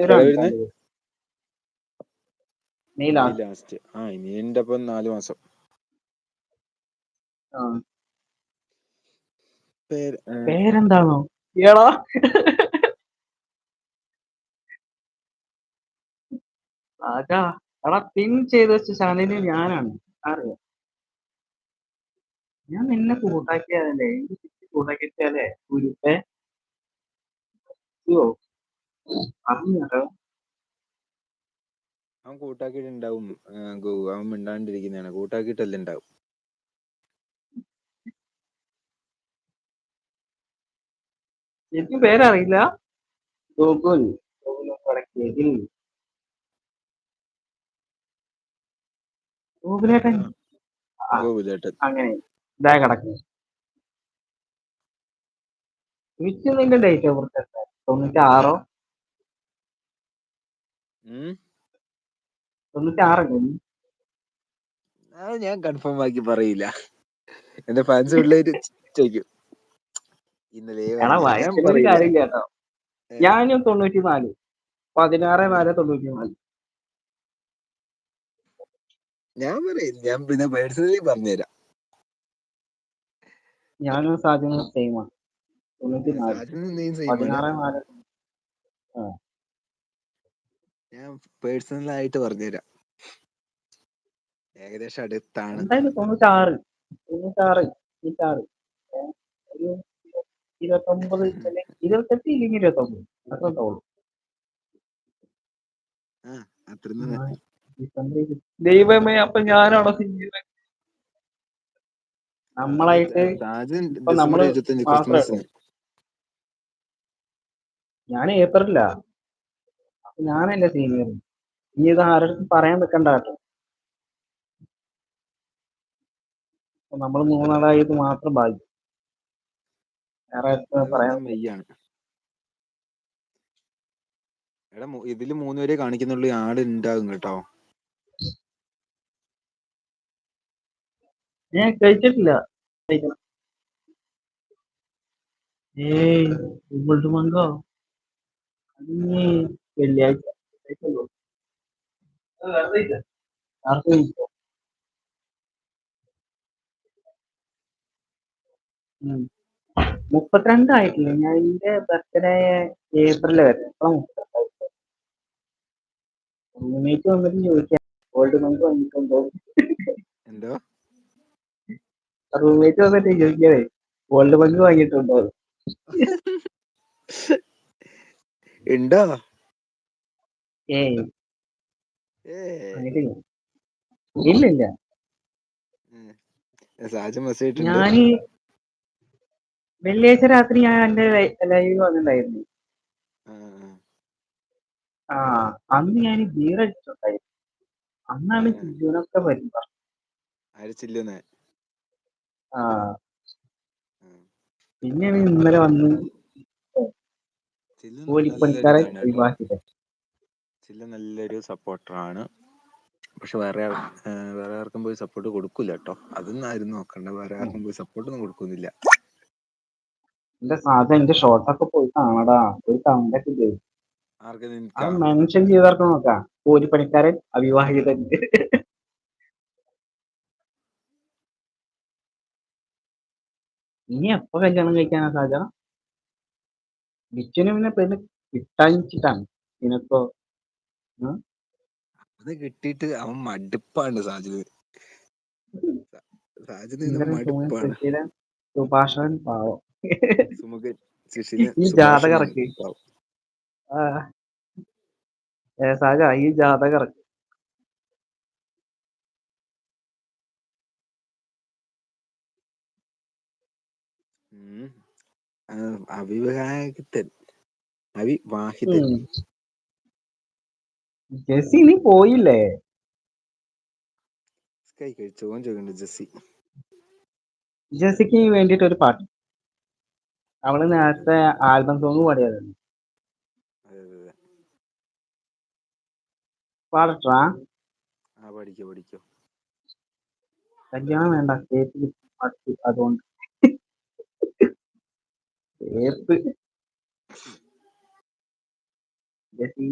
എപ്പോഴാ വരുന്നേ? May May last. ഇനി എന്റെ ഒപ്പം 4 മാസം. പേരെന്താണോ എടാ? അതാ എടാ പിൻ ചെയ്ത് വെച്ച ചാനലിൽ ഞാനാണ്, അറിയാം. ഞാൻ നിന്നെ കൂട്ടാക്കിയതല്ലേ, കൂട്ടാക്കിയാലേ ഗുരുപ്പേ അറിഞ്ഞോ? അവൻ കൂട്ടാക്കിയിട്ടുണ്ടാവും. അവൻ മിണ്ടാണ്ടിരിക്കുന്നതാണ്. കൂട്ടാക്കിയിട്ടല്ലേ ഉണ്ടാവും. എനിക്ക് പേരറിയില്ല. ഗൂഗിൾ ഗൂഗിളേട്ടൻ ഗോകുലേട്ടൻ. അങ്ങനെ ഇതാ കിടക്കുന്നു. നിന്റെ ഡേറ്റ് ഓഫ് ബർത്ത് 96 അത് ഞാൻ കൺഫേം ആക്കി പറയില്ല. എന്റെ ഫാൻസ് പിള്ളേര് ചോദിക്കും. ഇന്നലെ ഞാൻ പറയില്ല കേട്ടോ. ഞാനും 94 16/4/94. ഞാൻ പറയും. ഞാൻ പിന്നെ പേഴ്സണലി പറഞ്ഞുതരാം. ഞാനും സാധ്യത സെയിമാണ്. 16/4 ഞാൻ പേഴ്സണൽ ആയിട്ട് പറഞ്ഞുതരാം. ഏകദേശം അടുത്താണ്. എന്തായാലും 96 ഒരു 29 28 ഇല്ലെങ്കിൽ 29 അത്രത്തോളം. ദൈവമേ, അപ്പൊ ഞാനാണോ സിംഗിൾ? നമ്മളായിട്ട് ഇപ്പൊ നമ്മള് മാത്രമേ. ഞാൻ ഏപ്രിലാ. അപ്പൊ ഞാനല്ലേ സീനിയർ. ഇനി ഇത് ആരുടെ പറയാൻ നിൽക്കണ്ട കേട്ടോ. നമ്മൾ 3 മാത്രം ഭാഗ്യം. പറയാൻ എടാ, ഇതില് 3 പേരെ കാണിക്കുന്നുള്ളൂ. ആള് ഉണ്ടാകും കേട്ടോ. ഞാൻ കഴിച്ചിട്ടില്ല. മങ്കോ വെള്ളിയാഴ്ച 32 ആയിട്ടില്ല. ഞാൻ എന്റെ ബർത്ത്ഡേ ഏപ്രിൽ വരെ. റൂംമേറ്റ് വന്നിട്ട് ചോദിക്കാം ഗോൾഡ് മങ്ക് വന്നിട്ടുണ്ടോ. എന്തോ റൂംമേറ്റ് വന്നിട്ട് ചോദിക്കാതെ ഗോൾഡ് മങ്ക് വാങ്ങിയിട്ടുണ്ടോ. ഉണ്ടോ? ഇല്ലില്ല. ഞാന് വെള്ളിയാഴ്ച രാത്രി ഞാൻ എന്റെ ലൈവിൽ വന്നിട്ടുണ്ടായിരുന്നു. അന്ന് ഞാൻ ബീർ അടിച്ചിട്ടുണ്ടായിരുന്നു. അന്നാണ് ചില്ലുനൊക്കെ വരുന്നത്. പിന്നെയാണ് ഇന്നലെ വന്ന് കൂലിപ്പണിക്കാരെ ഒഴിവാക്കിയത്. ചില്ല നല്ലൊരു സപ്പോർട്ടറാണ്. പക്ഷെ വേറെ ആർക്കും പോയി സപ്പോർട്ട് കൊടുക്കൂല കേട്ടോ. അതൊന്നും ആരും നോക്കണ്ട. വേറെ ആർക്കും പോയി സപ്പോർട്ടൊന്നും കൊടുക്കുന്നില്ല. എന്റെ സാധനം എന്റെ ഷോർട്ടൊക്കെ പോയി കാണടാ. പോയി കണ്ടൊക്കെ ചെയ്യും. അത് മെൻഷൻ ചെയ്തവർക്ക് നോക്കാം. കൂലിപ്പണിക്കാരൻ അവിവാഹിതൻ. ഇനി എപ്പോ കല്യാണം കഴിക്കാനാ സാധ്യത? ബിച്ചുവിന് പിന്നെ പെണ്ണ് കിട്ടാനിട്ടാണ്. ഇതിനിപ്പോ അത് കിട്ടിയിട്ട് അവൻ മടുപ്പാണ് സാജിദ്. മടുപ്പാണ്. സുഭാഷൻ പാവം. ഈ സുഭാഷൻ ജാതകർക്ക് സാജ ഈ ജാതകർക്ക് അവിവാഹിതൻ. ജെസ്സി നീ പോയില്ലേ? ജെസ്സിക്ക് വേണ്ടിട്ട് ഒരു പാട്ട്. അവള് നേരത്തെ ആൽബം സോങ് പാടിയതാണ്. പാടട്ടാ? പഠിക്കോ. കല്യാണം വേണ്ട, കേക്ക് അതുകൊണ്ട് ജെസ്സി